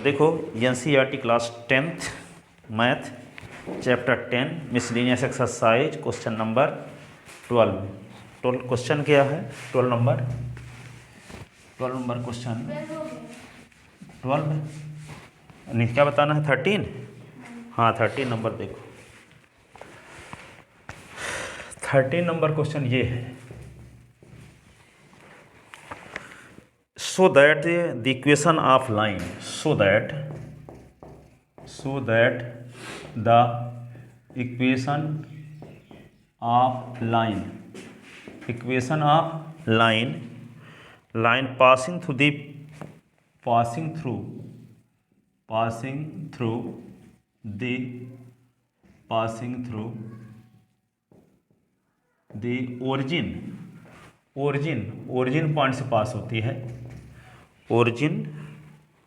देखो NCERT class 10th math chapter 10 miscellaneous exercise question number 12 question क्या है 12 number question 12 नहीं क्या बताना है 13। हाँ 13 नंबर देखो 13 नंबर क्वेश्चन ये है। So that the equation of line so that the equation of line passing through the origin point से पास होती है origin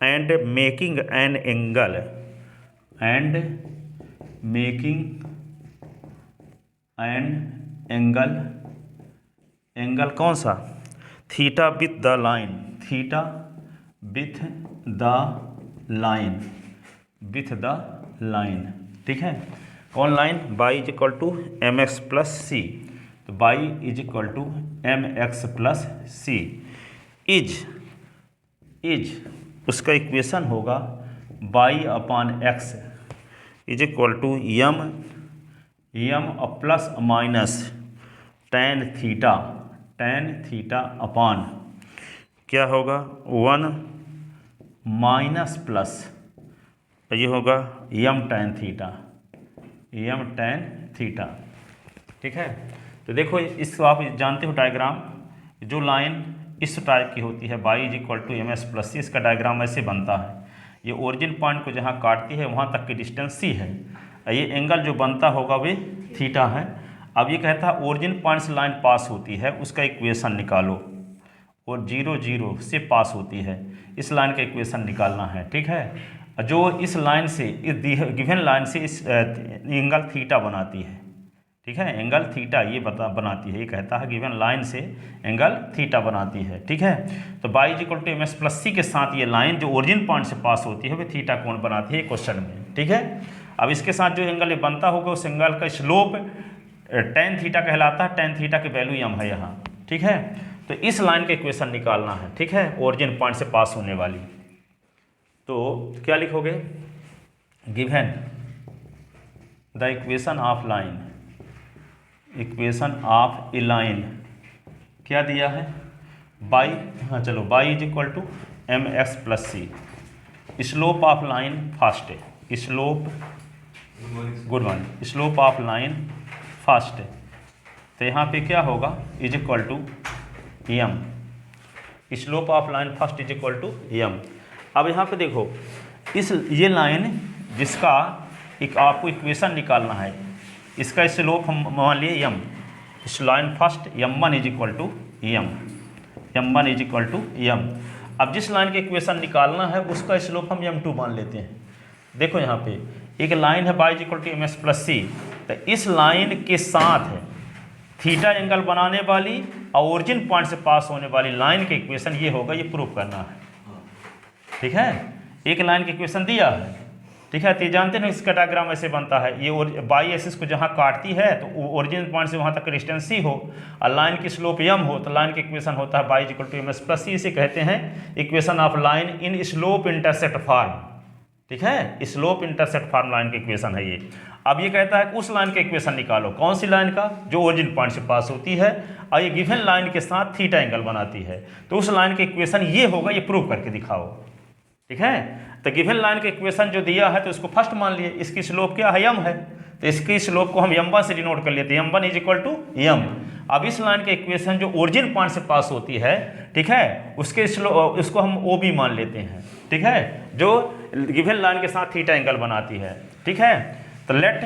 and making an angle कौन सा थीटा विथ द लाइन ठीक है। कौन line y is equal to m x plus c, तो y is equal to m x plus c is उसका इक्वेशन होगा y upon x is equal to m plus minus ten theta upon क्या होगा 1 minus plus ये होगा यम tan theta ठीक है। तो देखो इसको आप जानते हो डायग्राम, जो लाइन इस टाइप की होती है y is equal to m x plus c, इसका डायग्राम ऐसे बनता है। ये ओरिजिन पॉइंट को जहाँ काटती है वहाँ तक की डिस्टेंस सी है, ये एंगल जो बनता होगा वे थीटा है। अब ये कहता है ओरिजिन पॉइंट से लाइन पास होती है उसका इक्वेशन निकालो, और 0 से पास होती है इस लाइन का इक्वेशन निकालना है ठीक है। जो इस लाइन से इस गिवन लाइन से इस एंगल थीटा बनाती है ठीक है, एंगल थीटा ये बनाती है, ये कहता है गिवन लाइन से एंगल थीटा बनाती है ठीक है। तो y is equal to m x plus c के साथ ये लाइन जो ओरिजिन पॉइंट से पास होती है वो थीटा कोण बनाती है क्वेश्चन में ठीक है। अब इसके साथ जो एंगल ये बनता होगा उस एंगल का स्लोप टेन थीटा कहलाता है, टेन थीटा की वैल्यू यम है यहाँ ठीक है। तो इस लाइन का इक्वेशन निकालना है ठीक है, ओरिजिन पॉइंट से पास होने वाली। तो क्या लिखोगे, given the equation of a line क्या दिया है बाई, हाँ चलो y is equal to m x plus c, slope of line first है, स्लोप ऑफ लाइन फास्ट है। तो यहाँ पे क्या होगा is equal to m, slope of line first is equal to m. अब यहाँ पे देखो ये लाइन जिसका आपको इक्वेशन निकालना है, इसका स्लोप हम मान लिए यम, इस line first m1 is equal to m. अब जिस लाइन के इक्वेशन निकालना है उसका स्लोप हम m2 मान लेते हैं। देखो यहाँ पे एक लाइन है y is equal to m x plus c, तो इस लाइन के साथ थीटा एंगल बनाने वाली और ओरिजिन पॉइंट से पास होने वाली लाइन के इक्वेशन ये होगा, ये प्रूव करना है ठीक है। एक लाइन के इक्वेशन दिया है ठीक है, तो ये जानते ना इसका डायग्राम ऐसे बनता है, ये बाई एक्सिस को जहाँ काटती है तो ओरिजिन पॉइंट से वहाँ तक डिस्टेंस सी हो और लाइन की स्लोप यम हो, तो लाइन का इक्वेशन होता है y is equal to m x plus c. इसे कहते हैं equation of line in slope intercept form ठीक है, स्लोप इंटरसेप्ट फॉर्म लाइन का इक्वेशन है ये। अब ये कहता है कि उस लाइन का इक्वेशन निकालो, कौन सी लाइन का, जो ओरिजिन पॉइंट से पास होती है और ये गिवन लाइन के साथ थीटा एंगल बनाती है। तो उस लाइन का इक्वेशन ये होगा, ये प्रूव करके दिखाओ ठीक है। तो गिवन लाइन का इक्वेशन जो दिया है तो इसको फर्स्ट मान लिए, इसकी स्लोप क्या है यम है, तो इसकी स्लोप को हम m1 से डिनोट कर लेते हैं, m1 is equal to m. अब इस लाइन का इक्वेशन जो ओरिजिन पॉइंट से पास होती है ठीक है, उसके स्लोप इसको हम OB मान लेते हैं ठीक है, जो गिवन लाइन के साथ थीटा एंगल बनाती है ठीक है। तो let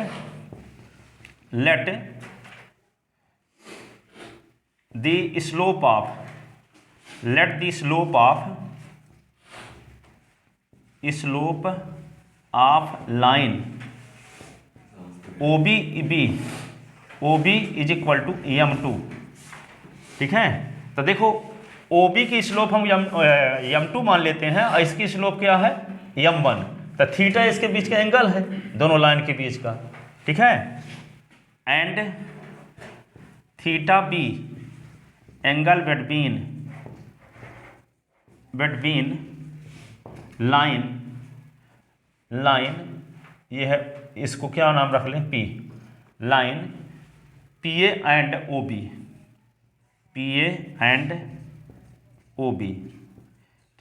the slope of line OB is equal to m2 ठीक है। तो देखो OB की स्लोप हम m2 मान लेते हैं और इसकी स्लोप क्या है m1, तो थीटा इसके बीच का एंगल है, दोनों लाइन के बीच का, ठीक है। And theta be angle between line ये है, इसको क्या नाम रख लें, P, line P A and O B, P A and O B,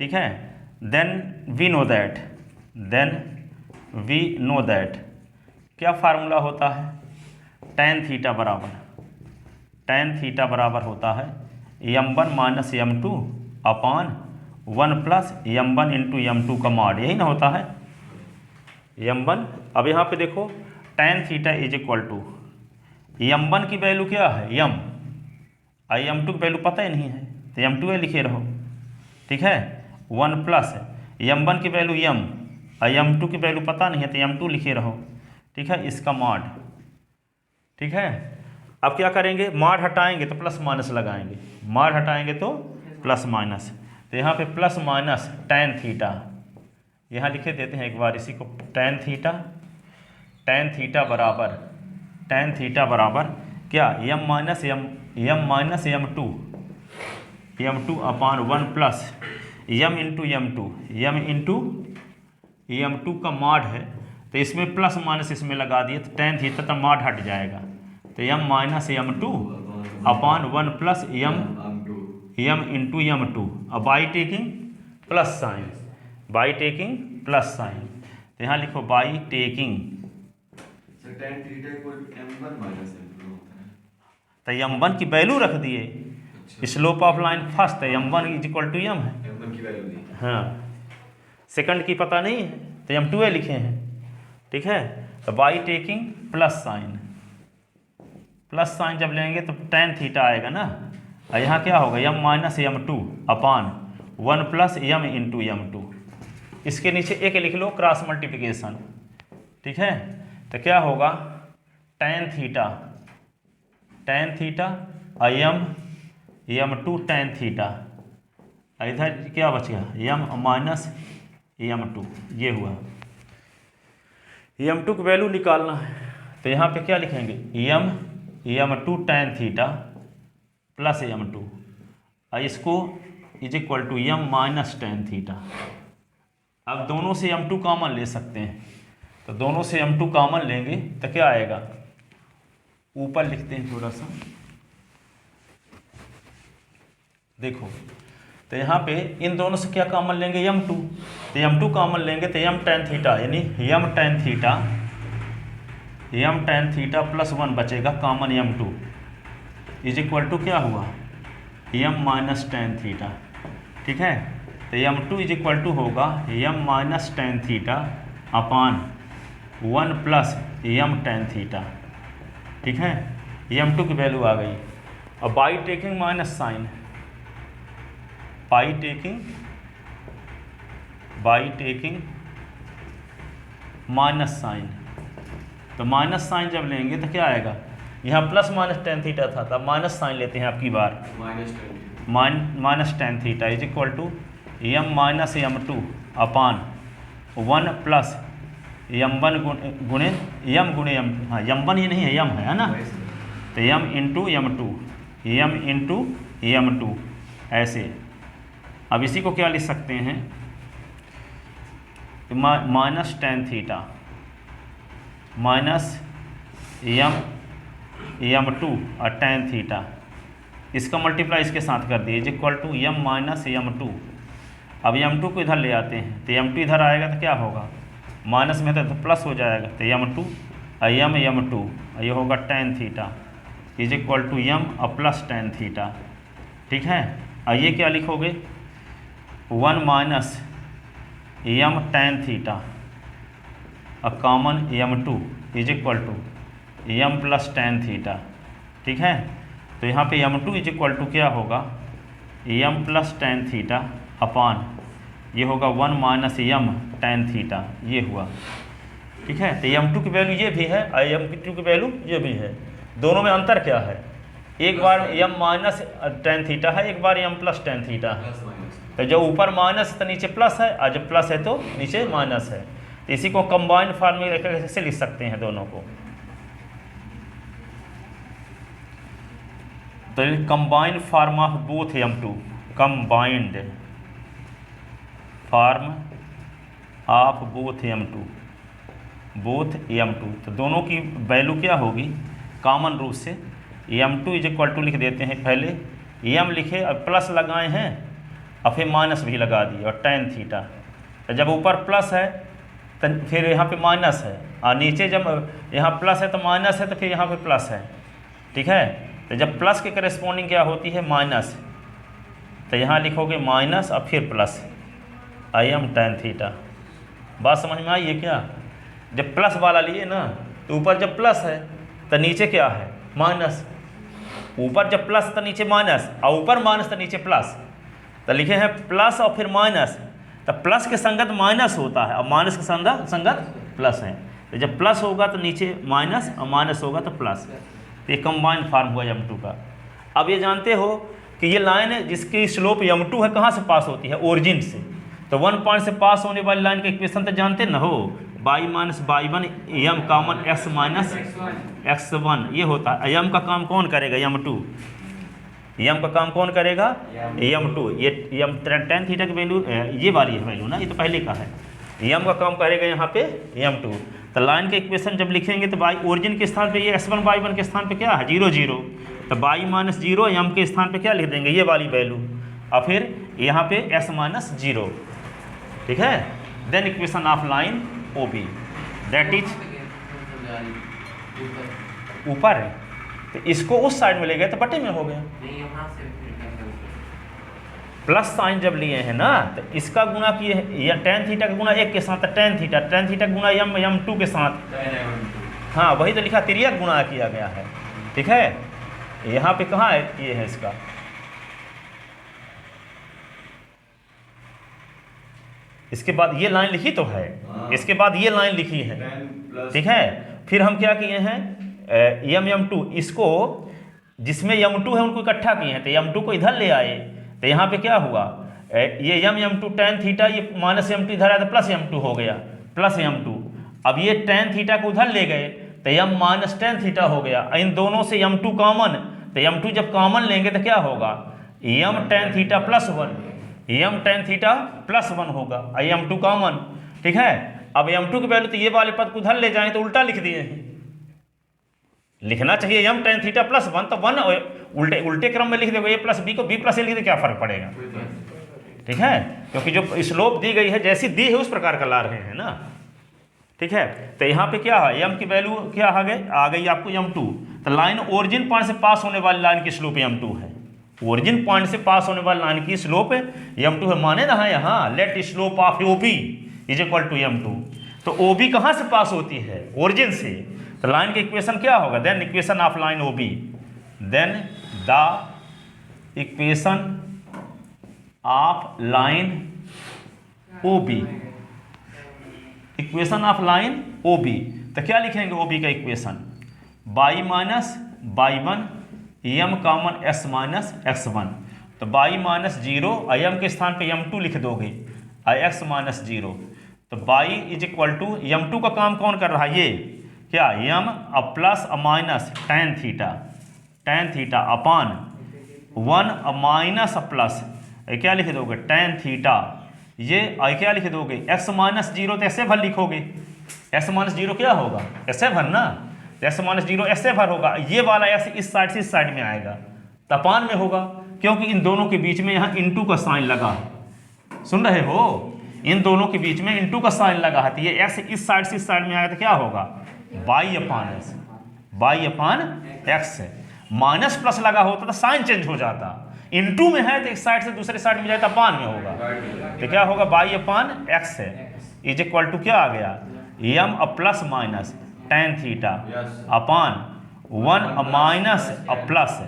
ठीक है। देन वी नो दैट क्या फार्मूला होता है, tan थीटा बराबर होता है m1 minus m2 upon 1 plus m1 into m2 का मॉड, यही ना होता है m1। अब यहाँ पे देखो tan theta is equal to m1 की वैल्यू क्या है m, m2 की वैल्यू पता ही नहीं है तो m2 लिखे रहो, ठीक है। 1 प्लस m1 की वैल्यू m, m2 की वैल्यू पता नहीं है तो m2 लिखे रहो, ठीक है, इसका मॉड, ठीक है। अब क्या करेंगे, मॉड हटाएंगे तो प्लस माइनस लगाएंगे, मॉड हटाएंगे तो प्लस माइनस, तो यहाँ पे प्लस माइनस tan थीटा, यहाँ लिखे देते हैं एक बार इसी को, tan थीटा बराबर क्या, m minus m2 upon 1 plus m into m2 का मॉड है, तो इसमें प्लस माइनस इसमें लगा दिए तो tan थीटा तो मॉड हट जाएगा, तो m minus m2 upon 1 plus m into m2, अब बाई टेकिंग प्लस साइन, तो यहाँ लिखो बाई टेकिंग, तो m1 की वैल्यू रख दिए, स्लोप ऑफ लाइन फर्स्ट है m1 is equal to m है, हाँ, सेकंड की पता नहीं है तो m2 लिखे हैं, ठीक है। तो बाई टेकिंग प्लस साइन जब लेंगे तो tan थीटा आएगा ना, और यहाँ क्या होगा m minus m2 upon 1 plus m into m2, इसके नीचे एक लिख लो क्रॉस मल्टीप्लिकेशन, ठीक है। तो क्या होगा tan theta m2 tan theta, इधर क्या बच गया m माइनस m2, ये हुआ। m2 की वैल्यू निकालना है तो यहाँ पे क्या लिखेंगे m2 tan theta plus m2, और इसको is equal to m minus tan theta. अब दोनों से m2 कॉमन ले सकते हैं, तो दोनों से m2 कॉमन लेंगे तो क्या आएगा, ऊपर लिखते हैं थोड़ा सा, देखो तो यहाँ पे इन दोनों से क्या कॉमन लेंगे m2, तो m2 कॉमन लेंगे तो m tan थीटा, यानी m tan थीटा प्लस 1 बचेगा common m2 is equal to क्या हुआ m माइनस tan थीटा, ठीक है। तो m2 इज इक्वल टू होगा m minus tan theta upon 1 plus m tan theta, ठीक है। m2 की वैल्यू आ गई। अब by taking minus sign, by taking minus sign, तो माइनस साइन जब लेंगे तो क्या आएगा, यहाँ प्लस माइनस tan थीटा था तब माइनस साइन लेते हैं आपकी बार, minus tan theta is equal to m minus m2 upon 1 plus m1 गुणे m, हाँ m1 ये नहीं है m है ना, तो m इंटू m2 ऐसे। अब इसी को क्या लिख सकते हैं, minus tan theta minus m2 और tan थीटा, इसका मल्टीप्लाई इसके साथ कर दिए is equal to m minus m2। अब m2 को इधर ले आते हैं तो m2 इधर आएगा तो क्या होगा, माइनस में तो प्लस हो जाएगा, तो m2 m2 ये होगा tan theta is equal to m और प्लस tan थीटा, ठीक है। और ये क्या लिखोगे 1 माइनस m tan थीटा और common m2 is equal to m plus tan theta, ठीक है। तो यहाँ पे m2 इज इक्वल टू क्या होगा m प्लस tan थीटा अपान ये होगा 1 माइनस m tan थीटा, ये हुआ, ठीक है। तो m2 की वैल्यू ये भी है और m2 की वैल्यू ये भी है, दोनों में अंतर क्या है, एक बार m माइनस tan थीटा है, एक बार m प्लस tan थीटा है, तो जब ऊपर माइनस है तो नीचे प्लस है, और जब प्लस है तो नीचे माइनस है। तो इसी को कंबाइंड फॉर्म में कैसे लिख सकते हैं दोनों को? तो combined form of both m2, combined form of both m2, both m2। तो दोनों की वैल्यू क्या होगी कॉमन रूट से? m2 इज इक्वल टू लिख देते हैं, पहले m लिखे और प्लस लगाए हैं और फिर माइनस भी लगा दिए और tan थीटा। तो जब ऊपर प्लस है तो फिर यहाँ पे माइनस है, और नीचे जब यहाँ प्लस है तो माइनस है, तो फिर यहाँ पे प्लस है। ठीक है, तो जब प्लस के करेस्पॉन्डिंग क्या होती है माइनस, तो यहाँ लिखोगे माइनस और फिर प्लस im tan थीटा। बात समझ में आई है क्या? जब प्लस वाला लिए ना तो ऊपर जब प्लस है तो नीचे क्या है माइनस, ऊपर जब प्लस तो नीचे माइनस, और ऊपर माइनस तो नीचे प्लस। तो लिखे हैं प्लस और फिर माइनस, तो प्लस के संगत माइनस होता है और माइनस के संगत प्लस है। तो जब प्लस होगा तो नीचे माइनस और माइनस होगा तो प्लस। तो ये कंबाइंड फॉर्म हुआ m2 का। अब ये जानते हो कि ये लाइन है जिसकी स्लोप m2 है, कहाँ से पास होती है? ओरिजिन से। तो 1 पॉइंट से पास होने वाली लाइन का इक्वेशन तो जानते न हो, y minus y1 m common x minus x1 ये होता है। m का काम कौन करेगा? m2। m का काम कौन करेगा? m2। ये m tan थीटा की वैल्यू ये वाली है वैल्यू ना, ये तो पहले का है। m का काम करेगा यहाँ पे m2। तो लाइन का इक्वेशन जब लिखेंगे तो y ओरिजिन के स्थान पे ये x1 y1 के स्थान पे क्या है 0 0, तो y माइनस 0 m के स्थान पे क्या लिख देंगे ये वाली वैल्यू, और फिर यहाँ पे s माइनस 0। ठीक है, then equation of line OB that is ऊपर है, तो इसको उस साइड में ले गए तो बटे में हो गया। प्लस साइन जब लिए हैं ना तो इसका गुना किए हैं, या tan थीटा का गुना एक के साथ tan थीटा गुना m2 के साथ, हाँ वही तो लिखा, तिर्यक गुना किया गया है। ठीक है, यहाँ पे कहाँ है ये है इसका, इसके बाद ये लाइन लिखी तो है, इसके बाद ये लाइन लिखी है। ठीक है, फिर हम क्या किए हैं m2, इसको जिसमें m2 है उनको इकट्ठा किए हैं, तो m2 को इधर ले आए, तो यहाँ पे क्या हुआ ये m2 tan थीटा, ये माइनस m2 इधर आया तो प्लस m2 हो गया, प्लस m2। अब ये tan थीटा को उधर ले गए तो m माइनस tan थीटा हो गया, इन दोनों से m2 कॉमन, तो m2 जब कॉमन लेंगे तो क्या होगा m tan theta plus 1, m tan theta plus 1 होगा, m2 कॉमन। ठीक है, अब m2 की वैल्यू तो ये वाले पद को उधर ले जाएं तो उल्टा लिख दिए हैं, लिखना चाहिए m tan थीटा प्लस 1, तो 1 उल्टे क्रम में लिख दोगे, a प्लस b को b प्लस a लिख दे, क्या फर्क पड़ेगा? ठीक है, क्योंकि जो स्लोप दी गई है जैसी दी है उस प्रकार का ला रहे हैं ना। ठीक है, तो यहाँ पे क्या है m की वैल्यू क्या आ गई आपको m2। तो लाइन ओरिजिन पॉइंट से पास होने वाली लाइन की स्लोप m2 है, ओरिजिन पॉइंट से पास होने वाली लाइन की स्लोप m2 है। माने ना है यहाँ let slope of OB is equal to m2। तो OB कहाँ से पास होती है? ओरिजिन से। तो लाइन का इक्वेशन क्या होगा? Then equation of line OB, then the equation of line OB, equation of line OB। तो क्या लिखेंगे OB का equation? y minus y1 m common x minus x1। तो y माइनस 0 m के स्थान पे m2 लिख दोगे, x माइनस 0। तो y is equal to m2 का काम कौन कर रहा है? ये क्या m अब plus minus tan theta upon 1 minus plus क्या लिख दोगे tan थीटा, ये क्या लिख दोगे x माइनस 0, तो ऐसे भर लिखोगे, x माइनस 0 क्या होगा ऐसे भर ना, x माइनस 0 ऐसे भर होगा, ये वाला x इस साइड से इस साइड में आएगा, तपान में होगा, क्योंकि इन दोनों के बीच में यहाँ इंटू का साइन लगा है। सुन रहे हो, इन दोनों के बीच में इंटू का साइन लगा है, तो ये x इस साइड से इस साइड में आएगा तो क्या होगा y अपान x है। माइनस प्लस लगा होता तो साइन चेंज हो जाता, इंटू में है तो एक साइड से दूसरे साइड में जाए तो अपान में होगा, तो क्या होगा y अपान x है इज इक्वल टू क्या आ गया m plus minus tan theta upon 1 minus plus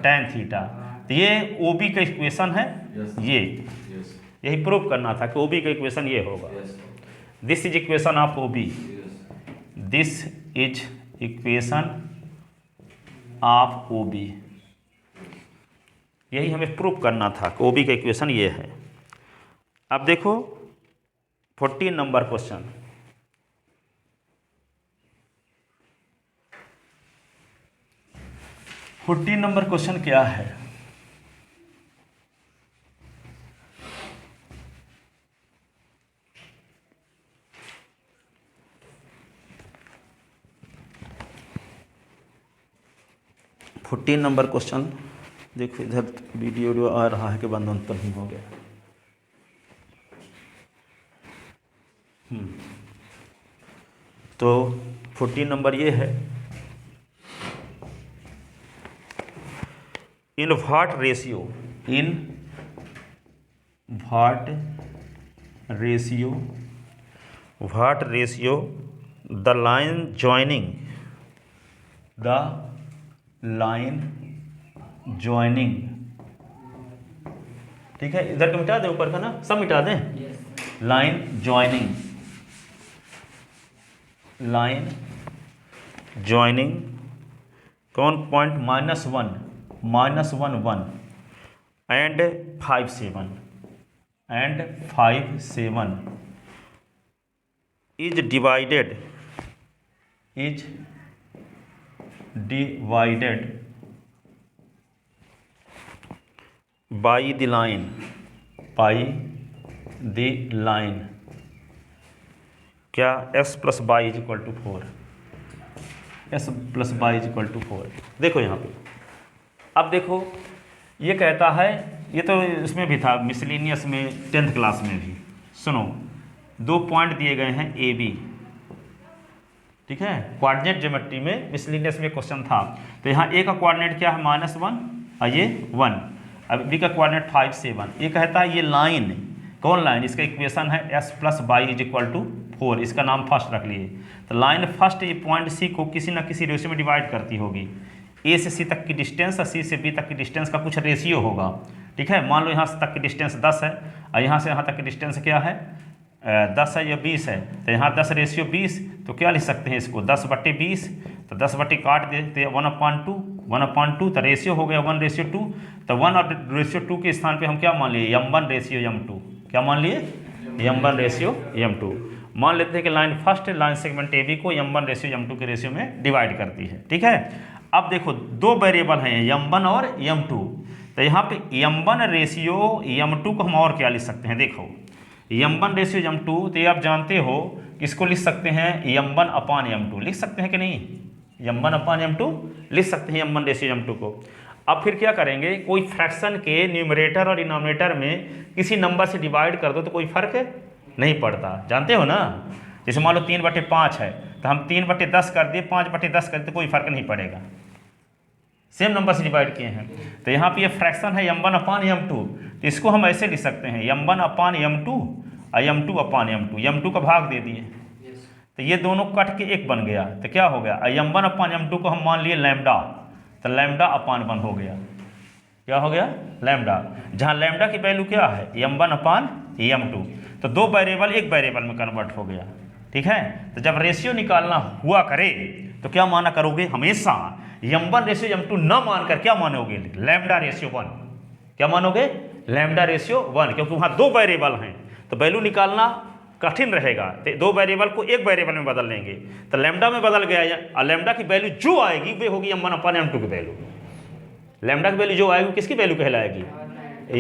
tan theta. तो ये OB का इक्वेशन है, ये यही प्रूव करना था कि OB का इक्वेशन ये होगा। This is equation of OB, this is equation of OB, यही हमें प्रूव करना था कि OB का इक्वेशन ये है। अब देखो 14 नंबर क्वेश्चन। क्वेश्चन क्या है? नंबर क्वेश्चन देखो, इधर वीडियो आ रहा है कि बंद तो नहीं हो गया। तो 14 नंबर ये है, in what ratio the line joining, ठीक है, इधर को मिटा दें, ऊपर का ना सब मिटा दें। लाइन जॉइनिंग कौन point -1 and 5 7 is divided by the line क्या s plus by is equal to 4। देखो यहाँ पे, अब देखो ये कहता है, ये तो इसमें भी था मिसलेनियस में 10th क्लास में भी। सुनो, 2 पॉइंट दिए गए हैं ए बी, ठीक है, कोऑर्डिनेट ज्योमेट्री में मिसलेनियस में क्वेश्चन था। तो यहाँ ए का कोऑर्डिनेट क्या है -1 और ये 1, अब बी का कोऑर्डिनेट 5 7। ये कहता है ये लाइन, कौन लाइन, इसका इक्वेशन है s plus by is equal to 4, इसका नाम फर्स्ट रख लिए। तो लाइन फर्स्ट ये पॉइंट सी को किसी ना किसी रेशियो में डिवाइड करती होगी। ए से सी तक की डिस्टेंस और सी से बी तक की डिस्टेंस का कुछ रेशियो होगा, ठीक है। मान लो यहाँ तक की डिस्टेंस 10 है और यहाँ से यहाँ तक की डिस्टेंस क्या है 10 है या 20 है, तो यहाँ 10 रेशियो 20, तो क्या लिख सकते हैं इसको 10/20, तो 10 काट देते 1/2, तो रेशियो हो गया 1:2। तो 1/2 के स्थान पे हम क्या मान लिए m1:m2, क्या मान लिए m1:m2। मान लेते हैं कि line first line segment A B को m1:m2 के रेशियो में डिवाइड करती है, ठीक है। अब देखो 2 वेरिएबल हैं m1 और m2, तो यहाँ पे m1:m2 को हम और क्या लिख सकते हैं, देखो m1:m2, तो ये आप जानते हो किसको लिख सकते हैं m1/m2 लिख सकते हैं कि नहीं, m1/m2 लिख सकते हैं m1:m2 को। अब फिर क्या करेंगे, कोई फ्रैक्शन के न्यूमरेटर और डिनोमिनेटर में किसी नंबर से डिवाइड कर दो तो कोई फर्क नहीं पड़ता, जानते हो ना। जैसे मान लो 3/5 है, तो हम 3/10 कर दिए, 5/10 कर दिए, तो कोई फर्क नहीं पड़ेगा, सेम नंबर से डिवाइड किए हैं। तो यहाँ पे ये फ्रैक्शन है m1/m2, तो इसको हम ऐसे लिख सकते हैं m1/m2 और m2/m2, m2 का भाग दे दिए, तो ये दोनों कट के एक बन गया, तो क्या हो गया m1/m2 को हम मान लिए लैम्डा, तो λ/1 हो गया, क्या हो गया लैम्डा, जहाँ लैम्डा की वैल्यू क्या है m1/m2, तो 2 वेरिएबल एक वेरिएबल में कन्वर्ट हो गया, ठीक है। तो जब रेशियो निकालना हुआ करे तो क्या माना करोगे, हमेशा m1:m2 न मानकर क्या मानोगे λ/1, क्या मानोगे λ/1, क्योंकि वहाँ 2 वेरिएबल हैं तो वैल्यू निकालना कठिन रहेगा, तो 2 वेरिएबल को एक वेरिएबल में बदल लेंगे, तो लैम्डा में बदल गया, और लैम्डा की वैल्यू जो आएगी वे होगी m1/m2 की वैल्यू। लैम्डा की वैल्यू जो आएगी किसकी वैल्यू कहलाएगी,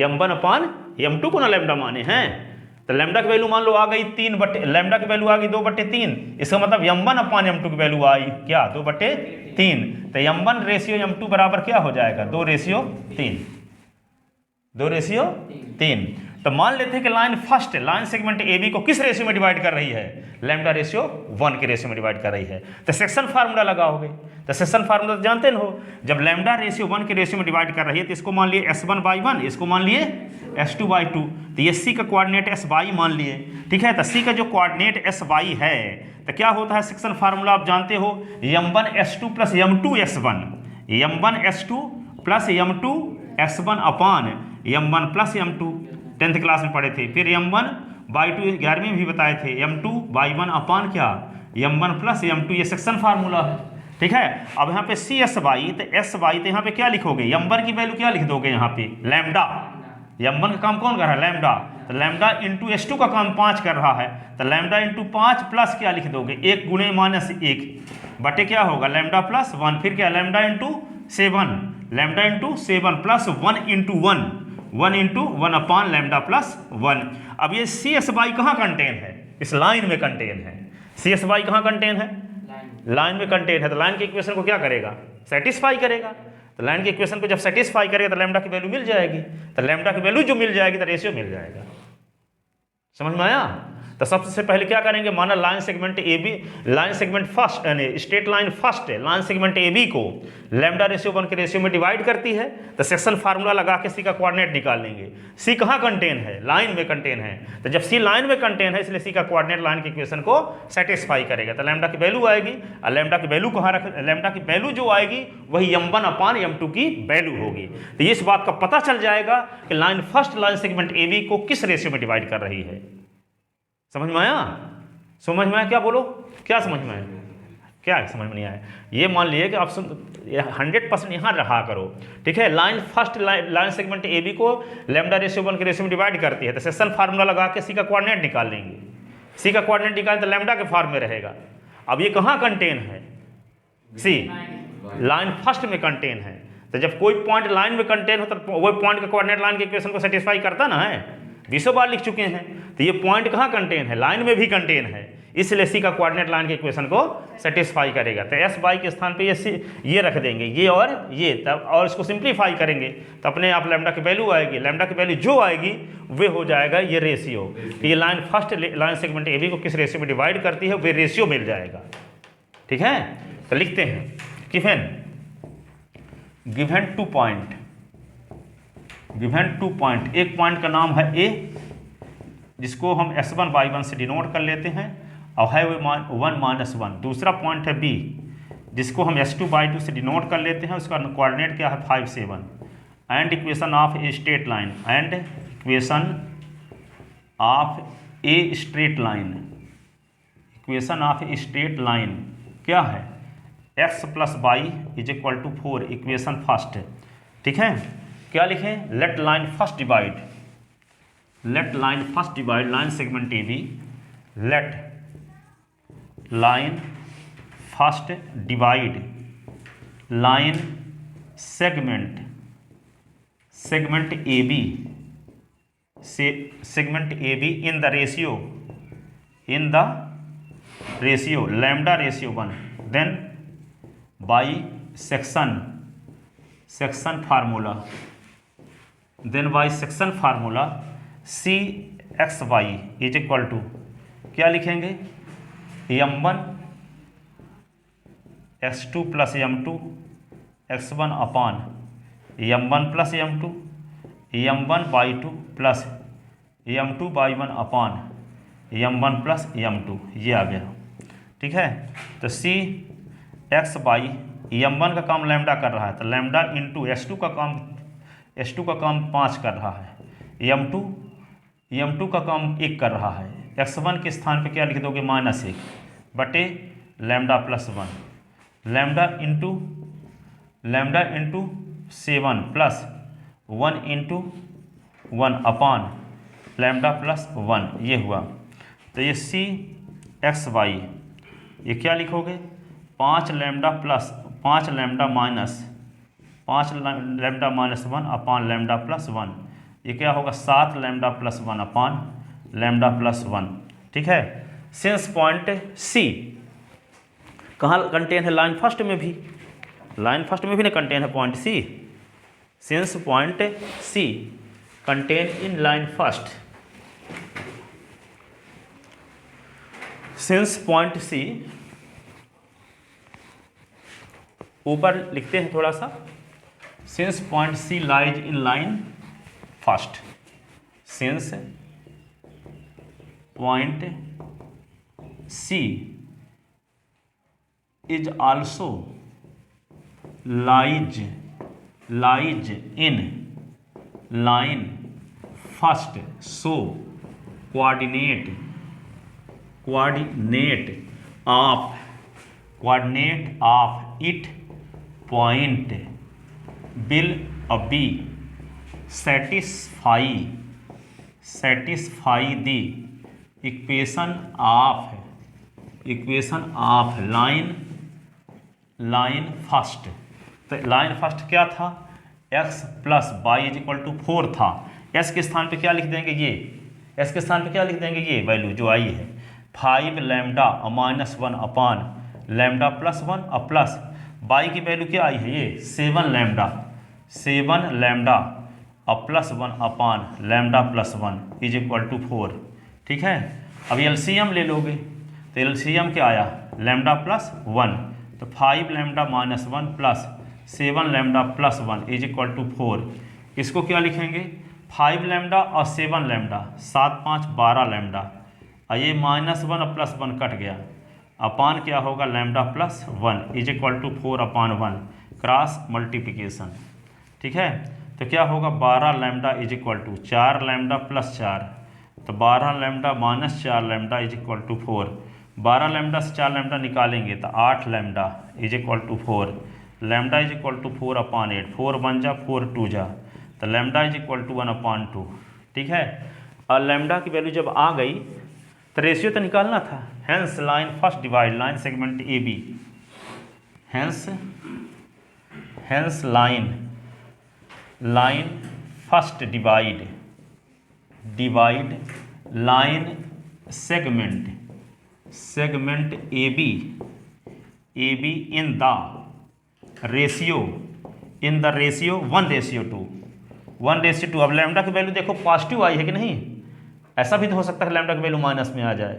m1/m2 को ना लैम्डा माने हैं, तो लैम्डा की वैल्यू मान लो आ गई 3 लैम्डा की वैल्यू आ गई 2/3, इसका मतलब m1/m2 की वैल्यू आई क्या 2/3, तो m1:m2 बराबर क्या हो जाएगा 2:3। तो मान लेते हैं कि line first line segment A B को किस रेशियो में डिवाइड कर रही है, λ/1 के रेशियो में डिवाइड कर रही है। तो सेक्शन फार्मूला लगाओगे, तो सेक्शन फार्मूला तो जानते हो, जब λ/1 के रेशियो में डिवाइड कर रही है तो इसको मान लिए s1/1, इसको मान लिए s2/2, तो ये c का कोऑर्डिनेट sy मान लिए, ठीक है। तो c का जो कोऑर्डिनेट sy है तो क्या होता है, सेक्शन फार्मूला आप जानते हो m1s2 + m2s1, m1s2 + m2s1 अपान m1 + m2, 10th क्लास में पढ़े थे। फिर m1/2 11वीं में भी बताए थे, m2/1 अपान क्या m1 + m2, ये सेक्शन फार्मूला है, ठीक है। अब यहाँ पे sy, तो sy, तो यहाँ पे क्या लिखोगे m1 की वैल्यू क्या लिख दोगे यहाँ पे लैम्डा, m1 का काम कौन कर रहा है लैम्डा, तो लैम्डा इंटू एस टू का काम 5 कर रहा है, तो लैम्डा इंटू 5 प्लस क्या लिख दोगे, 1 गुणे माइनस 1 बटे क्या होगा लैम्डा प्लस 1, फिर क्या lambda into 7, lambda into 7 plus 1 into 1 into 1 upon lambda plus 1। अब ये सी एस वाई कहाँ कंटेन है, इस लाइन में कंटेन है। सी एस वाई कहाँ कंटेन है, लाइन में कंटेन है। तो लाइन के इक्वेशन को क्या करेगा, सेटिस्फाई करेगा। तो लाइन के इक्वेशन को जब सेटिस्फाई करेगा तो लैम्डा की वैल्यू मिल जाएगी, तो लैम्डा की वैल्यू जो मिल जाएगी तो रेशियो मिल जाएगा। समझ में आया। तो सबसे पहले क्या करेंगे, माना line segment A B, line segment first यानी स्ट्रेट लाइन फर्स्ट है, लाइन सेगमेंट ए बी को लैम्डा रेशियो 1 के रेशियो में डिवाइड करती है, तो सेक्शन फार्मूला लगा के सी का कोऑर्डिनेट निकाल लेंगे। सी कहाँ कंटेन है, लाइन में कंटेन है, तो जब सी लाइन में कंटेन है इसलिए सी का कोऑर्डिनेट लाइन के इक्वेशन को सेटिस्फाई करेगा। तो लैम्डा की वैल्यू आएगी, और लैम्डा की वैल्यू कहाँ रख, लैम्डा की वैल्यू जो आएगी वही m1 अपान m2 की वैल्यू होगी। तो इस बात का पता चल जाएगा कि line first line segment A B को किस रेशियो में डिवाइड कर रही है। समझ में आया, समझ में आया, क्या बोलो, क्या समझ में आया, क्या समझ में नहीं आया। ये मान लिए कि आप 100% यहाँ रहा करो, ठीक है। Line first line segment A B को लैम्डा रेशियो 1 के रेशियो में डिवाइड करती है, तो सेक्शन फार्मूला लगा के सी का कोऑर्डिनेट निकाल लेंगे। सी का कोऑर्डिनेट निकालें तो लैम्डा के फॉर्म में रहेगा। अब ये कहाँ कंटेन है, सी लाइन फर्स्ट में कंटेन है। तो जब कोई पॉइंट लाइन में कंटेन हो तो वो पॉइंट का कोऑर्डिनेट लाइन के इक्वेशन को सेटिस्फाई करता ना है, 20 बार लिख चुके हैं। तो ये पॉइंट कहाँ कंटेन है, लाइन में भी कंटेन है, इसलिए सी का कोऑर्डिनेट लाइन के इक्वेशन को सेटिस्फाई करेगा। तो एस वाई के स्थान पे ये रख देंगे, ये और ये, तब और इसको सिंप्लीफाई करेंगे तो अपने आप लैम्डा की वैल्यू आएगी। लैम्डा की वैल्यू जो आएगी वे हो जाएगा ये रेशियो। तो ये line first line segment A B को किस रेशियो में डिवाइड करती है वे रेशियो मिल जाएगा, ठीक है। तो लिखते हैं गिवन 2 पॉइंट, गिवन 2 पॉइंट, एक पॉइंट का नाम है ए जिसको हम s1 y1 से डिनोट कर लेते हैं और है वो 1 - 1। दूसरा पॉइंट है बी जिसको हम s2 y2 से डिनोट कर लेते हैं, उसका कोऑर्डिनेट क्या है 5 7। And equation of a straight line, and equation of a straight line, equation of a straight line क्या है, x + y = 4, इक्वेशन फर्स्ट, ठीक है। क्या लिखें, let line first divide, let line first divide line segment A B, let line first divide line segment A B, segment A B in the ratio lambda ratio 1, then by section formula, then by section formula C X Y = क्या लिखेंगे, m1 x2 + m2 x1 अपान m1 + m2 m1 y2 + m2 y1 अपान m1 + m2, ये आ गया, ठीक है। तो सी X Y m1 का काम lambda कर रहा है, तो लैम्डा इंटू s2 का काम 5 कर रहा है, m2 का काम 1 कर रहा है। x1 के स्थान पे क्या लिख दोगे, -1 बटे lambda + 1, lambda into 7 + 1 into 1 upon lambda + 1, ये हुआ। तो ये सी एक्स वाई ये क्या लिखोगे, 5 लैम्डा -1 अपान लैम्डा + 1, ये क्या होगा 7 लैम्डा + 1 अपान लैम्डा + 1, ठीक है। सिंस पॉइंट सी कहाँ कंटेन है, लाइन फर्स्ट में भी, लाइन फर्स्ट में भी ना कंटेन है point C, since point C contain in line first, since point C, ऊपर लिखते हैं थोड़ा सा, since point C lies in line first, since point C is also lies in line first, so coordinate of it point will be satisfy satisfy the equation of line first. तो line first क्या था, x plus Y is equal to 4 था। s के स्थान पे क्या लिख देंगे, s के स्थान पे क्या लिख देंगे, ये वैल्यू जो आई है 5 lambda minus 1 upon lambda plus 1 और प्लस y की वैल्यू क्या आई है, ये 7 लैम्डा और plus 1 upon lambda plus 1 is equal to 4। ठीक है, अब एलसीएम ले लोगे तो एलसीएम क्या आया, लैम्डा प्लस 1, तो 5 lambda minus 1 plus 7 lambda plus 1 is equal to 4। इसको क्या लिखेंगे, 5 लैम्डा और 7 लैम्डा, 7 5 12 लैम्डा, और ये माइनस 1 और प्लस 1 कट गया, अपान क्या होगा lambda plus 1 is equal to 4 upon 1 cross multiplication. ठीक है, तो क्या होगा 12 lambda is equal to 4 lambda plus 4, तो 12 lambda minus 4 lambda is equal to 4। 12 lambda से 4 लैम्डा निकालेंगे तो 8 lambda is equal to 4, lambda is equal to 4 upon 8, 4 1 जा 4 2 जा, तो लैम्डा इज इक्वल टू 1 अपान 2। ठीक है, और लैम्डा की वैल्यू जब आ गई तो रेशियो तो निकालना था, hence line first divide line segment A B, hence line first divide line segment A B in the ratio 1:2। अब लैम्डा की वैल्यू देखो पॉजिटिव आई है कि नहीं, ऐसा भी तो हो सकता है लैम्डा की वैल्यू माइनस में आ जाए,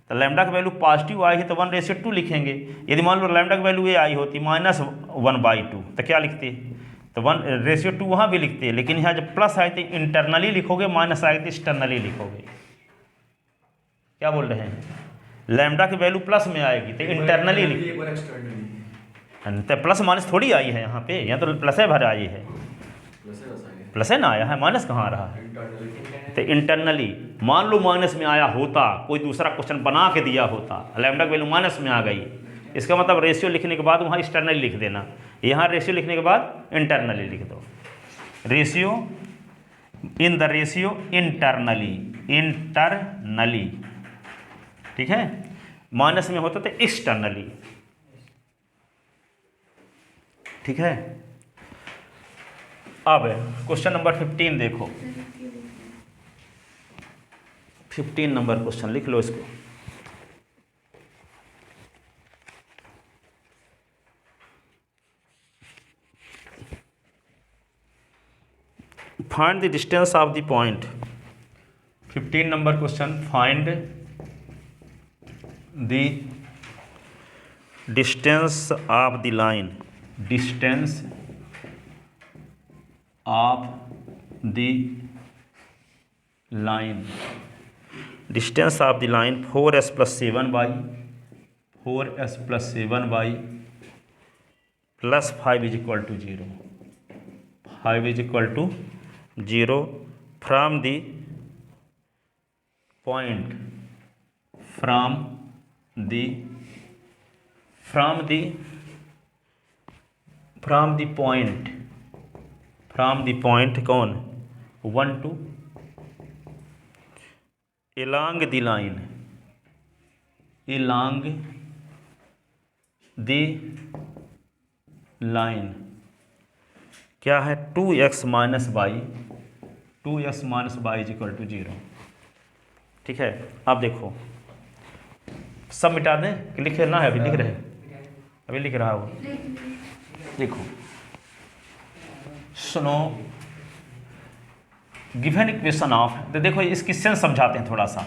तो लैम्डा की वैल्यू पॉजिटिव आई है तो 1:2 लिखेंगे। यदि मान लो लैम्डा की वैल्यू ये आई होती -1/2 तो क्या लिखते, तो 1:2 वहाँ भी लिखते हैं, लेकिन यहाँ जब प्लस आए तो इंटरनली लिखोगे, माइनस आए तो एक्सटर्नली लिखोगे। क्या बोल रहे हैं, लैम्डा की वैल्यू प्लस में आएगी तो इंटरनली तो प्लस माइनस थोड़ी आई है यहाँ पे, यहाँ तो प्लस है भर आई है, प्लस है ना आया है, माइनस कहाँ आ रहा है, तो इंटरनली मान लो माइनस में आया होता, कोई दूसरा क्वेश्चन बना के दिया होता, लैम्डा की वैल्यू माइनस में आ गई, इसका मतलब रेशियो लिखने के बाद वहाँ एक्सटर्नली लिख देना, यहाँ रेशियो लिखने के बाद इंटरनली लिख दो, ratio in the ratio internally. ठीक है, माइनस में होता तो एक्सटर्नली। ठीक है, अब क्वेश्चन नंबर 15 देखो, 15 नंबर क्वेश्चन लिख लो इसको। Find the distance of the point. 15 नंबर question, find the distance of the line, distance of the line, distance of the line 4s + 7y + 5 is equal to 0, 5 is equal to 0 from the point, from the point कौन 1 2 along the line क्या है 2x minus y is equal to 0। ठीक है, अब देखो सब मिटा दें कि लिखना है, अभी लिख रहे हैं, अभी लिख रहा हूँ। देखो सुनो, गिवन इक्वेशन ऑफ, तो देखो इसकी सेंस समझाते हैं थोड़ा सा।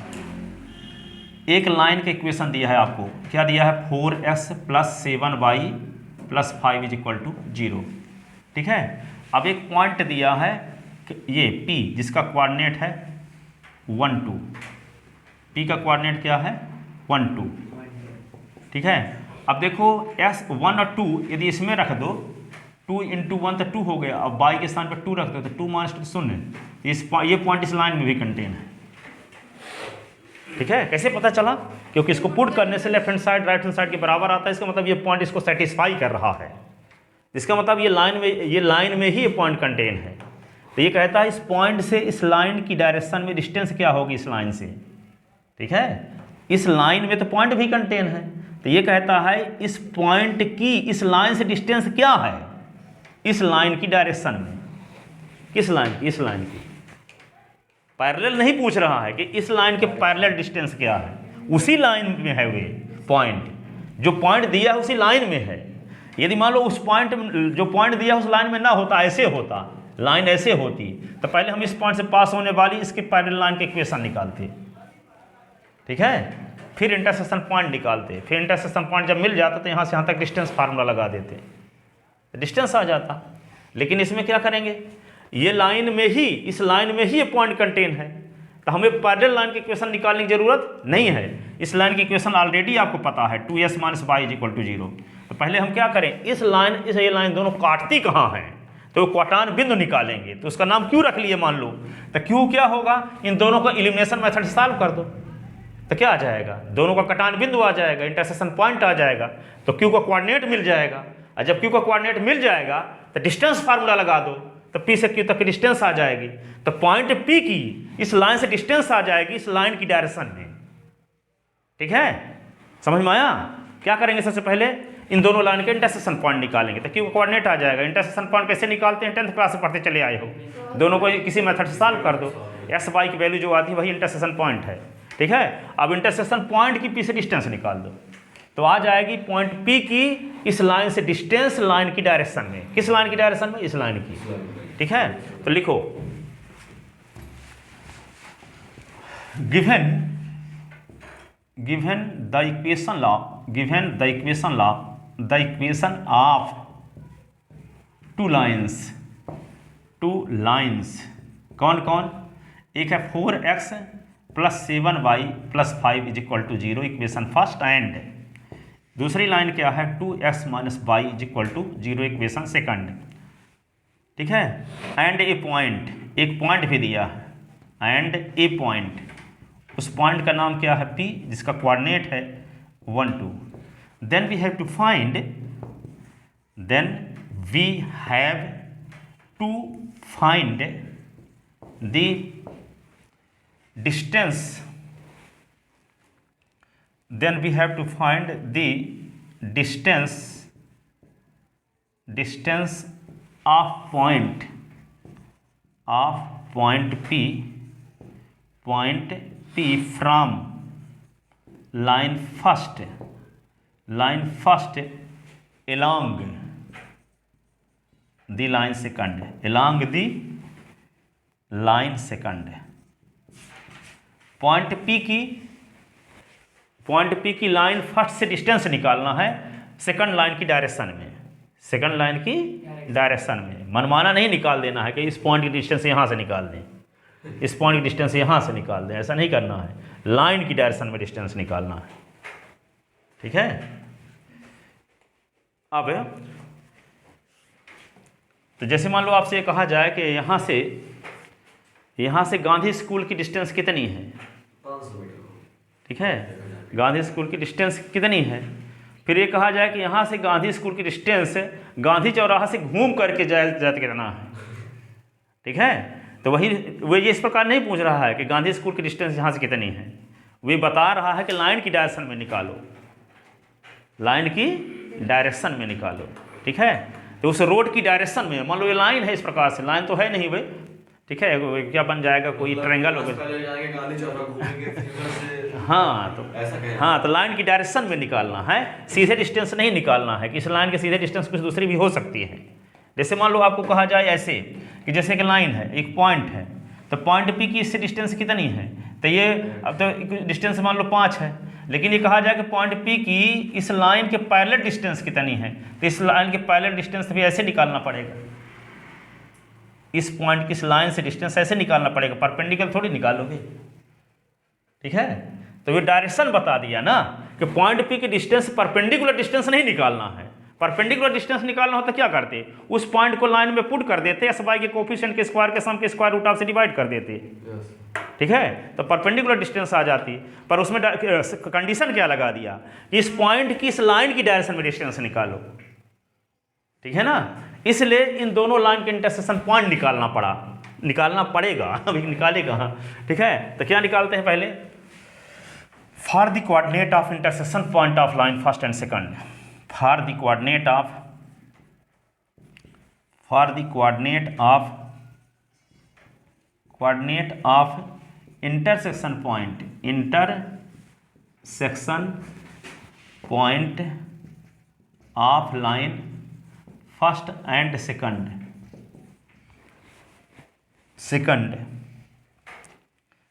एक लाइन का इक्वेशन दिया है आपको, क्या दिया है 4s + 7y + 5 is equal to 0। ठीक है, अब एक पॉइंट दिया है ये P, जिसका कोऑर्डिनेट है 1 2, P का कोऑर्डिनेट क्या है 1 2। ठीक है, अब देखो s 1 और 2 यदि इसमें रख दो, 2 × 1 तो 2 हो गया, अब y के स्थान पर 2 रख दो तो 2 - 2 0, ये पॉइंट इस लाइन में भी कंटेन है। ठीक है, कैसे पता चला, क्योंकि इसको पुट करने से left hand side right hand side के बराबर आता है, इसका मतलब ये पॉइंट इसको सेटिस्फाई कर रहा है, इसका मतलब ये लाइन में ही ये पॉइंट कंटेन है। तो ये कहता है इस पॉइंट से इस लाइन की डायरेक्शन में डिस्टेंस क्या होगी इस लाइन से, ठीक है। इस लाइन में तो पॉइंट भी कंटेन है, तो ये कहता है इस पॉइंट की इस लाइन से डिस्टेंस क्या है इस लाइन की डायरेक्शन में। किस लाइन की? इस लाइन की। पैरेलल नहीं पूछ रहा है कि इस लाइन के पैरेलल डिस्टेंस क्या है, उसी लाइन में है वे पॉइंट, जो पॉइंट दिया है उसी लाइन में है। यदि मान लो उस पॉइंट जो पॉइंट दिया उस लाइन में ना होता, ऐसे होता, लाइन ऐसे होती, तो पहले हम इस पॉइंट से पास होने वाली इसके पैरेलल लाइन के इक्वेशन निकालते, ठीक है, फिर इंटरसेक्शन पॉइंट निकालते, फिर इंटरसेक्शन पॉइंट जब मिल जाता तो यहाँ से यहाँ तक डिस्टेंस फार्मूला लगा देते, डिस्टेंस आ जाता। लेकिन इसमें क्या करेंगे, ये लाइन में ही, इस लाइन में ही ये पॉइंट कंटेन है, तो हमें पैरेलल लाइन की इक्वेशन निकालने की जरूरत नहीं है। इस लाइन की इक्वेशन ऑलरेडी आपको पता है 2s - y = 0। तो पहले हम क्या करें, इस लाइन इस ये लाइन दोनों काटती कहाँ हैं, तो क्वाटान बिंदु निकालेंगे। तो उसका नाम क्यों रख लिए मान लो, तो क्यों क्या होगा, इन दोनों का एलिमिनेशन मेथड से सॉल्व कर दो, तो क्या आ जाएगा, दोनों का कटान बिंदु आ जाएगा, इंटरसेक्शन पॉइंट आ जाएगा, तो क्यू का कोऑर्डिनेट मिल जाएगा। और जब क्यू का कोऑर्डिनेट मिल जाएगा तो डिस्टेंस फार्मूला लगा दो, तो पी से क्यू तक की डिस्टेंस आ जाएगी। तो पॉइंट पी की इस लाइन से डिस्टेंस आ जाएगी इस लाइन की डायरेक्शन में, ठीक है, समझ में आया। क्या करेंगे, सबसे पहले इन दोनों लाइन के इंटरसेक्शन पॉइंट निकालेंगे, तो क्यू का कोऑर्डिनेट आ जाएगा। इंटरसेक्शन पॉइंट कैसे निकालते हैं, 10th क्लास से पढ़ते चले आए हो, दोनों को किसी मेथड से सॉल्व कर दो, एस वाई की वैल्यू जो आती है वही इंटरसेक्शन पॉइंट है, ठीक है। अब इंटरसेक्शन पॉइंट की पी से डिस्टेंस निकाल दो, तो आ जाएगी पॉइंट पी की इस लाइन से डिस्टेंस लाइन की डायरेक्शन में। किस लाइन की डायरेक्शन में, इस लाइन की, ठीक है। तो लिखो given the equation of two lines कौन कौन, एक है 4x + 7y + 5 = 0 equation first, and दूसरी लाइन क्या है 2x - y = 0 इक्वेशन सेकंड, ठीक है। एंड ए पॉइंट, एक पॉइंट भी दिया है, एंड ए पॉइंट, उस पॉइंट का नाम क्या है P, जिसका कोऑर्डिनेट है 1 2। Then we have to find the distance, then we have to find the distance of point P from line first along the line second, point P की line first से distance निकालना है second line की direction में, मनमाना नहीं निकाल देना है कि इस पॉइंट की डिस्टेंस यहाँ से निकाल दें, इस पॉइंट की डिस्टेंस यहाँ से निकाल दें, ऐसा नहीं करना है, लाइन की डायरेक्शन में डिस्टेंस निकालना है, ठीक है। अब तो जैसे मान लो आपसे ये कहा जाए कि यहाँ से गांधी स्कूल की डिस्टेंस कितनी है, 500 मीटर, ठीक है, गांधी स्कूल की डिस्टेंस कितनी है। फिर ये कहा जाए कि यहाँ से गांधी स्कूल की डिस्टेंस गांधी चौराहा से घूम करके जाते कितना है, ठीक है। तो वही वो ये इस प्रकार नहीं पूछ रहा है कि गांधी स्कूल की डिस्टेंस यहाँ से कितनी है, वे बता रहा है कि लाइन की डायरेक्शन में निकालो, लाइन की डायरेक्शन में निकालो, ठीक है। तो उस रोड की डायरेक्शन में, मान लो ये लाइन है, इस प्रकार से लाइन तो है नहीं भाई, ठीक है, क्या बन जाएगा, कोई ट्रायंगल हो गया, हाँ, तो लाइन की डायरेक्शन में निकालना है, सीधे डिस्टेंस नहीं निकालना है कि इस लाइन के सीधे डिस्टेंस कुछ दूसरी भी हो सकती है। जैसे मान लो आपको कहा जाए ऐसे कि जैसे कि लाइन है, एक पॉइंट है, तो पॉइंट P की इससे डिस्टेंस कितनी है, तो ये अब तो डिस्टेंस मान लो 5 है, लेकिन ये कहा जाए कि पॉइंट P की इस लाइन के पैरेलल डिस्टेंस कितनी है, तो इस लाइन के पैरेलल डिस्टेंस भी ऐसे निकालना पड़ेगा, इस पॉइंट की इस लाइन से डिस्टेंस ऐसे निकालना पड़ेगा, परपेंडिकुलर थोड़ी निकालोगे, ठीक है। तो ये डायरेक्शन बता दिया ना कि पॉइंट P की डिस्टेंस परपेंडिकुलर डिस्टेंस नहीं निकालना है, परपेंडिकुलर डिस्टेंस निकालना होता क्या करते, उस पॉइंट को लाइन में पुट कर देते, एस वाई के कोफिशिएंट के स्क्वायर के सम के स्क्वायर रूट ऑफ से डिवाइड कर देते, ठीक है, तो परपेंडिकुलर डिस्टेंस आ जाती। पर उसमें कंडीशन क्या लगा दिया, इस पॉइंट की इस लाइन की डायरेक्शन में डिस्टेंस निकालो, ठीक है ना, इसलिए इन दोनों लाइन के इंटरसेक्शन पॉइंट निकालना पड़ा। निकालना पड़ेगा, अभी निकालेगा। ठीक है, तो क्या निकालते हैं पहले, for the coordinate of intersection point of line first and second, for the coordinate of intersection point of line first and second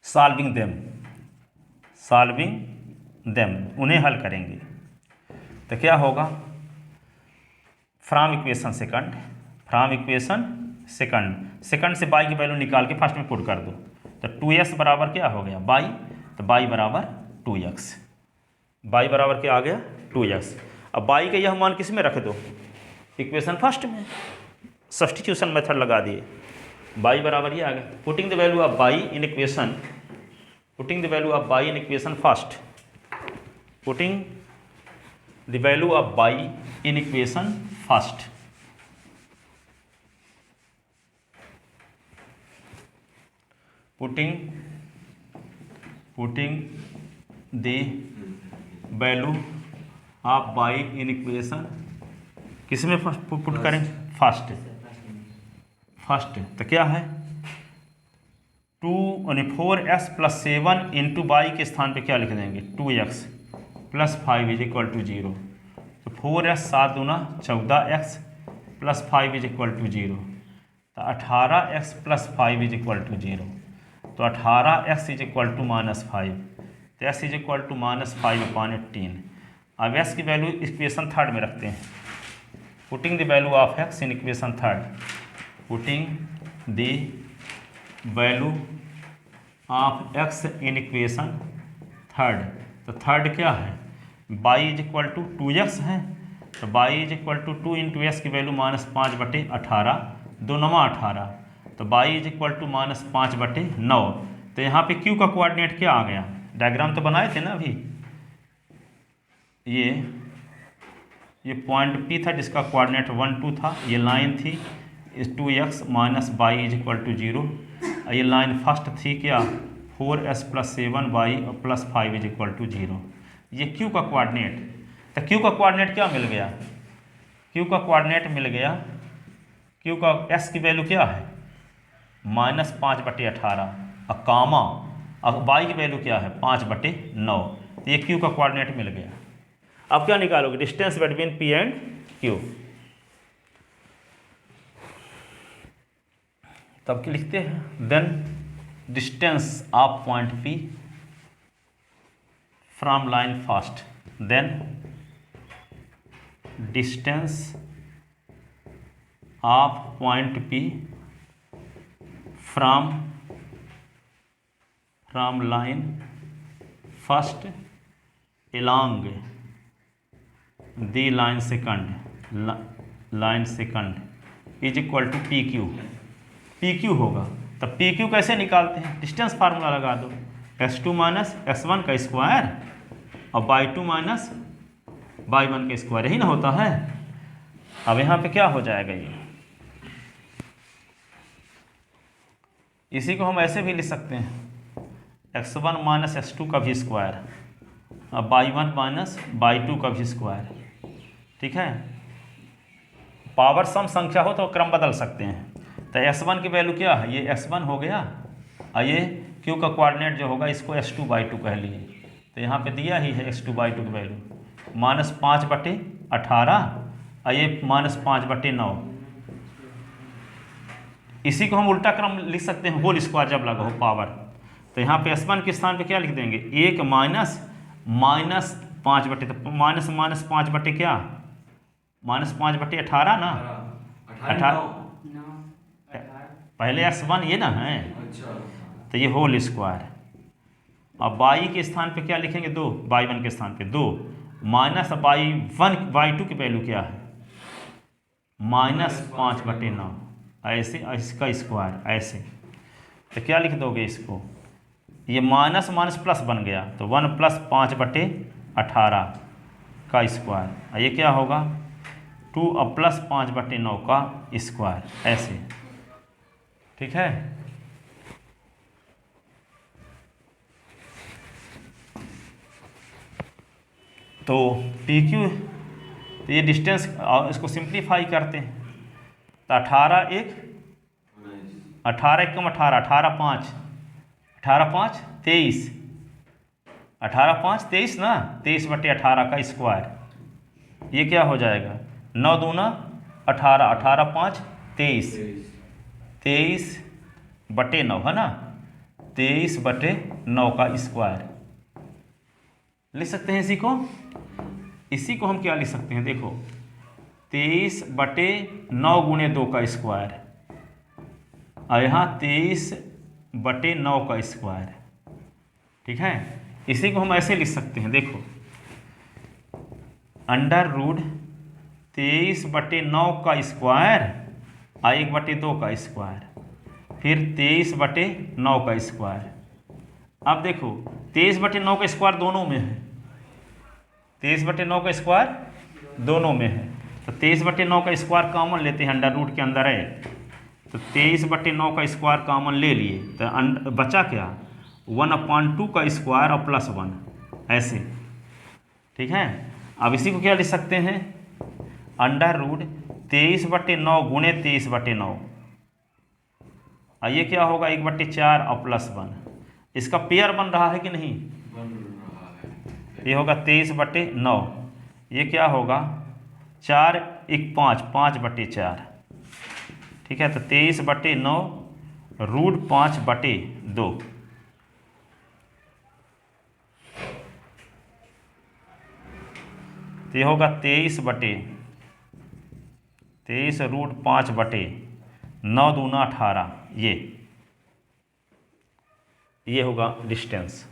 solving them, उन्हें हल करेंगे। तो क्या होगा, फ्रॉम इक्वेशन सेकंड से बाई की वैल्यू निकाल के फर्स्ट में पुट कर दो। तो 2x बराबर क्या हो गया, बाई, तो बाई बराबर 2x, बाई बराबर क्या आ गया 2x। अब बाई का यह मान किस में रख दो, इक्वेशन फर्स्ट में, सब्स्टिट्यूशन मेथड लगा दिए, बाई बराबर ये आ गया। Putting the value of by in equation first, putting the value of by in equation first, putting the value of by in equation किस में पुट करें, फर्स्ट। तो क्या है 4s + 7 इंटू बाई के स्थान पे क्या लिख देंगे 2x + 5 = 0। तो 4s 7 दूना 14x + 5 = 0। तो 18x + 5 = 0। तो 18x = -5, तो x = -5/18। अब x की वैल्यू इक्वेशन थर्ड में रखते हैं, putting the value of x in equation third, putting the value of x in equation third. तो थर्ड क्या है, y = 2x है, तो y = 2 इंटू एस की वैल्यू -5/18, 2 9 18, तो y = -5/9। तो यहाँ पे q का कोऑर्डिनेट क्या आ गया, डायग्राम तो बनाए थे ना अभी, ये पॉइंट P था जिसका कोऑर्डिनेट 1 2 था, ये लाइन थी 2x - y = 0, ये लाइन फर्स्ट थी क्या 4s + 7y + 5 = 0। ये q का कोऑर्डिनेट, तो q का कोऑर्डिनेट क्या मिल गया, q का कोऑर्डिनेट मिल गया, q का s की वैल्यू क्या है -5/18, और कामा, अब y की वैल्यू क्या है 5/9। तो ये q का कोऑर्डिनेट मिल गया। अब क्या निकालोगे, distance between p and q। तब क्या लिखते हैं, then distance of point P from line first, then distance of point P from line first along the line second is equal to PQ होगा। तब PQ कैसे निकालते हैं, डिस्टेंस फार्मूला लगा दो, s2 - s1 का स्क्वायर और y2 - y1 का स्क्वायर, यही ना होता है। अब यहाँ पे क्या हो जाएगा, ये इसी को हम ऐसे भी लिख सकते हैं, x1 - s2 का भी स्क्वायर और y1 - y2 का भी स्क्वायर। ठीक है, पावर सम संख्या हो तो क्रम बदल सकते हैं। तो s1 की वैल्यू क्या है, ये s1 हो गया, और ये q का कोऑर्डिनेट जो होगा इसको s2/2 कह लिए। तो यहाँ पे दिया ही है s2/2 की वैल्यू -5/18, और ये -5/9। इसी को हम उल्टा क्रम लिख सकते हैं, होल स्क्वायर जब लगा हो पावर। तो यहाँ पे s1 के स्थान पे क्या लिख देंगे, 1 -5/, तो -5/ क्या, -5/18 ना, 18 पहले s1 ये ना है, तो ये होल स्क्वायर। अब y के स्थान पे क्या लिखेंगे, 2, y1 के स्थान पे 2, -y2 की वैल्यू क्या है -5/9, ऐसे इसका स्क्वायर ऐसे। तो क्या लिख दोगे इसको, ये माइनस माइनस प्लस बन गया, तो 1 + 5/18 का स्क्वायर, और ये क्या होगा 2 + 5/9 का स्क्वायर, ऐसे। ठीक है। तो पी क्यू, तो ये डिस्टेंस, इसको सिंप्लीफाई करते हैं तो 18 एक 18 कम 18, 18 5, 18 5 23, 18 5 23 ना, 23/18 का स्क्वायर, ये क्या हो जाएगा 9 दूना 18, 18 5 23, 23/9 है ना, 23/9 का स्क्वायर लिख सकते हैं। इसी को हम क्या लिख सकते हैं, देखो 23/9 गुणे 2 का स्क्वायर, और यहाँ 23/9 का स्क्वायर, ठीक है। इसी को हम ऐसे लिख सकते हैं, देखो √ 23/9 का स्क्वायर और 1/2 का स्क्वायर, फिर 23/9 का स्क्वायर। अब देखो 23/9 का स्क्वायर दोनों में है, 23/9 का स्क्वायर दोनों में है, तो 23/9 का स्क्वायर कॉमन लेते हैं, √ के अंदर है, तो 23/9 का स्क्वायर कॉमन ले लिए, तो बचा क्या 1/2 का स्क्वायर और +1, ऐसे, ठीक है। अब इसी को क्या लिख सकते हैं, √ 23/9 गुणे 23/9, और ये क्या होगा 1/4 और +1, इसका पेयर बन रहा है कि नहीं, ये होगा 23/9, ये क्या होगा 4 1 5, 5/4, ठीक है। तो 23/9 √5/2, तो ये होगा 23 √5/9 दूना 18, ये होगा डिस्टेंस,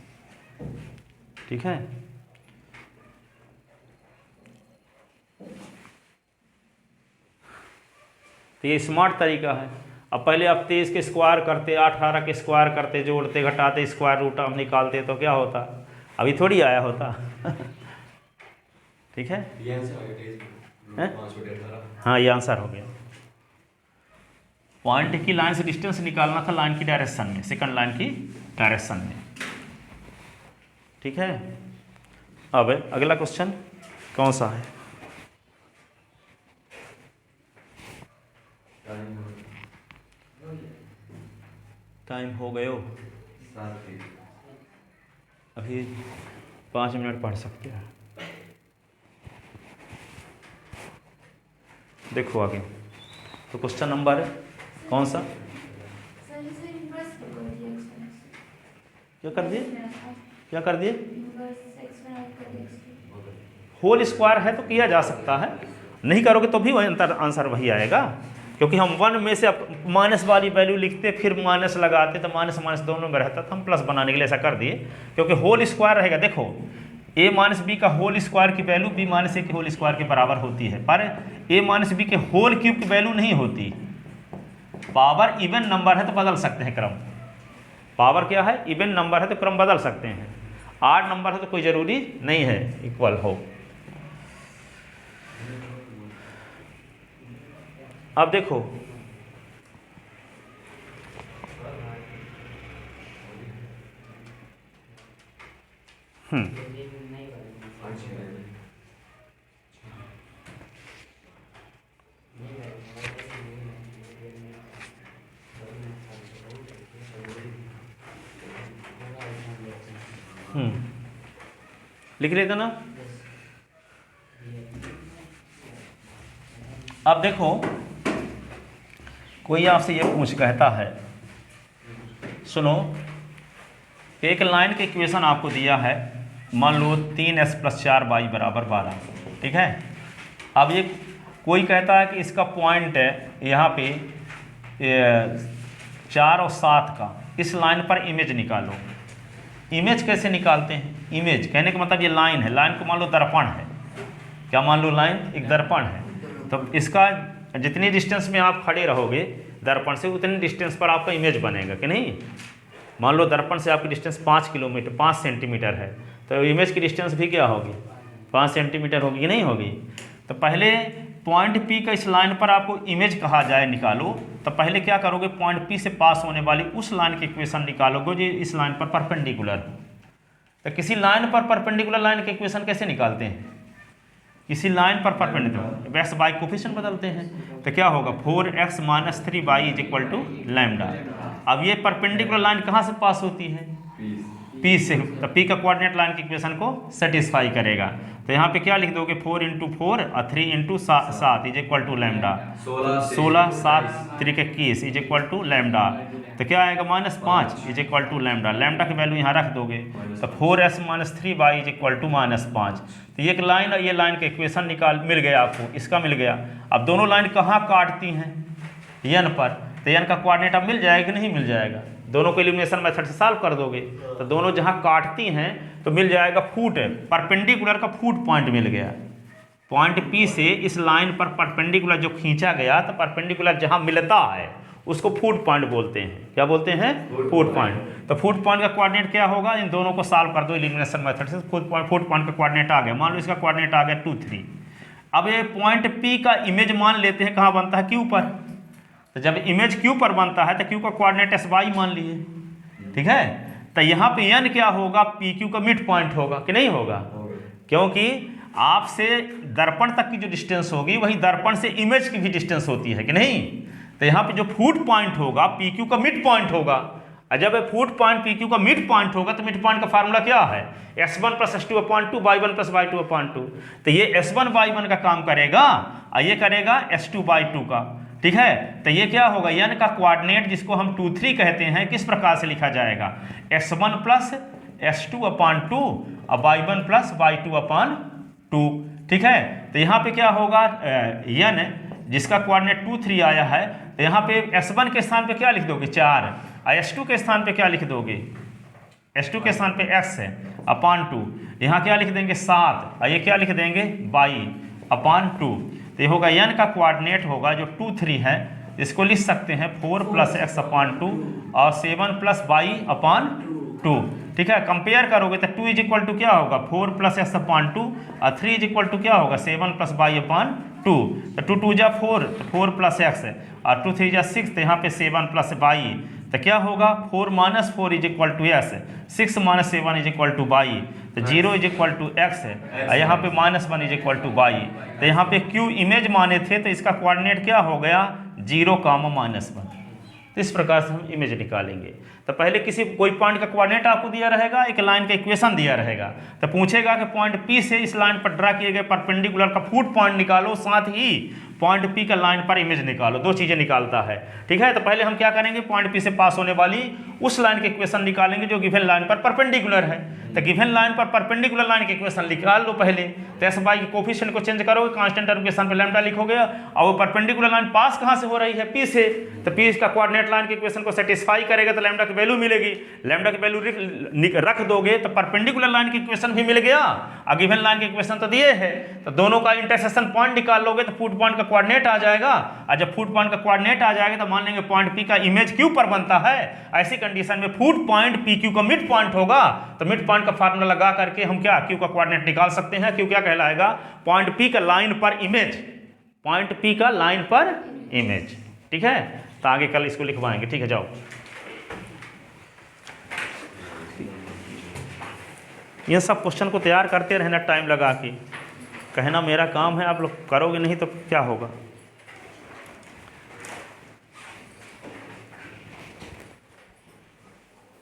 ठीक है। तो ये स्मार्ट तरीका है। अब पहले आप 23 के स्क्वायर करते, 18 के स्क्वायर करते, जोड़ते घटाते, स्क्वायर रूट आप निकालते, तो क्या होता, अभी थोड़ी आया होता ठीक है, हाँ ये आंसर हो गया। पॉइंट की लाइन से डिस्टेंस निकालना था लाइन की डायरेक्शन में, सेकंड लाइन की डायरेक्शन में, ठीक है। अब अगला क्वेश्चन कौन सा है, टाइम हो गयो, अभी 5 मिनट पढ़ सकते हैं। देखो आगे, तो क्वेश्चन नंबर कौन सा, क्या कर दिए, क्या कर दिए, होल स्क्वायर है तो किया जा सकता है, नहीं करोगे तो भी वही आंसर वही आएगा, क्योंकि हम 1 में से माइनस वाली वैल्यू लिखते फिर माइनस लगाते, तो माइनस माइनस दोनों में रहता, तो हम प्लस बनाने के लिए ऐसा कर दिए, क्योंकि होल स्क्वायर रहेगा। देखो a - b का होल स्क्वायर की वैल्यू b - a के होल स्क्वायर के बराबर होती है, पर a - b के होल क्यूब की वैल्यू नहीं होती। पावर इवन नंबर है तो बदल सकते हैं क्रम, पावर क्या है, इवन नंबर है तो क्रम बदल सकते हैं, आड नंबर है तो कोई ज़रूरी नहीं है इक्वल हो। अब देखो लिख लेते ना। अब देखो कोई आपसे ये कहता है, सुनो, एक लाइन के इक्वेशन आपको दिया है, मान लो 3s + 4y = 12, ठीक है। अब ये कोई कहता है कि इसका पॉइंट है यहाँ पे 4 और 7 का, इस लाइन पर इमेज निकालो। इमेज कैसे निकालते हैं, इमेज कहने का मतलब ये लाइन है, लाइन को मान लो दर्पण है, क्या मान लो लाइन एक दर्पण है, तो इसका जितनी डिस्टेंस में आप खड़े रहोगे दर्पण से उतनी डिस्टेंस पर आपका इमेज बनेगा कि नहीं। मान लो दर्पण से आपकी डिस्टेंस 5 सेंटीमीटर है, तो इमेज की डिस्टेंस भी क्या होगी 5 सेंटीमीटर होगी कि नहीं होगी। तो पहले पॉइंट P का इस लाइन पर आपको इमेज कहा जाए निकालो, तो पहले क्या करोगे, पॉइंट P से पास होने वाली उस लाइन की इक्वेशन निकालोगे जो इस लाइन पर परपेंडिकुलर हो। तो किसी लाइन पर परपेंडिकुलर लाइन के इक्वेशन कैसे निकालते हैं? किसी लाइन पर परपेंडिकुलर एक्स वाई कोफिशिएंट बदलते हैं। तो क्या होगा 4x - 3y is equal to lambda. अब ये परपेंडिकुलर लाइन कहाँ से पास होती है? P से। तो P का कोऑर्डिनेट लाइन की इक्वेशन को सेटिस्फाई करेगा। तो यहाँ पे क्या लिख दोगे 4 × 4 और 3 × 7 इज इक्वल टू लैम्डा। 16 7 3 के 21 इज इक्वल टू लैम्डा। तो क्या आएगा -5 is equal to lambda. Lambda की वैल्यू यहाँ रख दोगे तो 4s - 3y is equal to -5। तो ये एक लाइन और ये लाइन का इक्वेशन मिल गया आपको, इसका मिल गया। अब दोनों लाइन कहाँ काटती हैं? n पर। तो n का कोऑर्डिनेट अब मिल जाएगा कि नहीं मिल जाएगा? दोनों को एलिमिनेशन मेथड से सॉल्व कर दोगे तो दोनों जहाँ काटती हैं तो मिल जाएगा फूट, परपेंडिकुलर का फूट पॉइंट मिल गया। पॉइंट P से इस लाइन पर परपेंडिकुलर जो खींचा गया तो परपेंडिकुलर जहाँ मिलता है उसको फूट पॉइंट बोलते हैं। क्या बोलते हैं? फूट पॉइंट। तो फूट पॉइंट का कोऑर्डिनेट क्या होगा? इन दोनों को सॉल्व कर दो एलिमिनेशन मेथड से। फूट पॉइंट का कोऑर्डिनेट आ गया, मान लो इसका कोऑर्डिनेट आ गया 2 3। अब ये पॉइंट P का इमेज मान लेते हैं, कहाँ बनता है? Q पर। तो जब इमेज Q पर बनता है तो Q का कोऑर्डिनेट SY मान लिए, ठीक है। तो यहाँ पे n क्या होगा? PQ का मिड पॉइंट होगा कि नहीं होगा? क्योंकि आपसे दर्पण तक की जो डिस्टेंस होगी वही दर्पण से इमेज की भी डिस्टेंस होती है कि नहीं। तो यहाँ पे जो फूट पॉइंट होगा PQ का मिड पॉइंट होगा। और जब फूट पॉइंट PQ का मिड पॉइंट होगा तो मिड पॉइंट का फार्मूला क्या है? S1 + S2/2 y1 + y2/2। तो ये S1 y1 का काम करेगा और ये करेगा S2/2 का, ठीक है। तो ये क्या होगा? n का कोऑर्डिनेट जिसको हम 2 3 कहते हैं किस प्रकार से लिखा जाएगा? S1 + S2/2 और y1 + y2/2, ठीक है। तो यहाँ पे क्या होगा? n जिसका कोऑर्डिनेट 2 3 आया है तो यहाँ पे S1 के स्थान पे क्या लिख दोगे? 4 और S2 के स्थान पे क्या लिख दोगे? S2 के स्थान पे x/2। यहाँ क्या लिख देंगे? 7 और ये क्या लिख देंगे? y/2। तो ये होगा n का कोऑर्डिनेट होगा जो 2 3 है, इसको लिख सकते हैं 4 + x/2 और 7 + y/2, ठीक है। कंपेयर करोगे तो 2 = क्या होगा? 4 + x/2 और 3 = क्या होगा? 7 + y/2। तो 2 2 जा 4, तो 4 + x और 2 3 जा 6, तो यहाँ पे 7 + y। तो क्या होगा? 4 - 4 = s, 6 - 7 = y। तो 0 = x है और यहाँ पे -1 = y। तो यहाँ पे Q इमेज माने थे तो इसका कोऑर्डिनेट क्या हो गया? 0, -1। तो इस प्रकार से हम इमेज निकालेंगे। तो पहले कोई पॉइंट का कोऑर्डिनेट आपको दिया रहेगा, एक लाइन का इक्वेशन दिया रहेगा, तो पूछेगा कि पॉइंट P से इस लाइन पर ड्रा किए गए परपेंडिकुलर का फूट पॉइंट निकालो, साथ ही पॉइंट P का लाइन पर इमेज निकालो। दो चीजें निकालता है, ठीक है। तो पहले हम क्या करेंगे? पॉइंट P से पास होने वाली उस लाइन के इक्वेशन निकालेंगे जो गिवन लाइन पर परपेंडिकुलर है। तो गिवन लाइन पर परपेंडिकुलर लाइन के इक्वेशन निकाल लो पहले। तो SY के कोफिशिएंट को चेंज करोगे, कांस्टेंट टर्म के स्थान पर लैम्डा लिखोगे और वो परपेंडिकुलर लाइन पास कहाँ से हो रही है? P से। तो P इसका कोऑर्डिनेट लाइन के इक्वेशन को सेटिस्फाई करेगा तो लैम्डा की वैल्यू मिलेगी। लैम्डा की वैल्यू रख दोगे तो परपेंडिकुलर लाइन के इक्वेशन भी मिल गया और गिवन लाइन के इक्वेशन तो दिए है। तो दोनों का इंटरसेक्शन पॉइंट निकाल लोगे तो फूट पॉइंट का कोऑर्डिनेट आ जाएगा। और जब फूट पॉइंट का कोऑर्डिनेट आ जाएगा तो मान लेंगे पॉइंट P का इमेज Q पर बनता है। ऐसी कंडीशन में फूट पॉइंट PQ का मिड पॉइंट होगा। तो मिड पॉइंट का फार्मूला लगा करके हम क्या Q का कोऑर्डिनेट निकाल सकते हैं। Q क्या कहलाएगा? पॉइंट P का लाइन पर इमेज, पॉइंट P का लाइन पर इमेज, ठीक है। तो आगे कल इसको लिखवाएंगे, ठीक है। जाओ, ये सब क्वेश्चन को तैयार करते रहना टाइम लगा के। कहना मेरा काम है, आप लोग करोगे नहीं तो क्या होगा?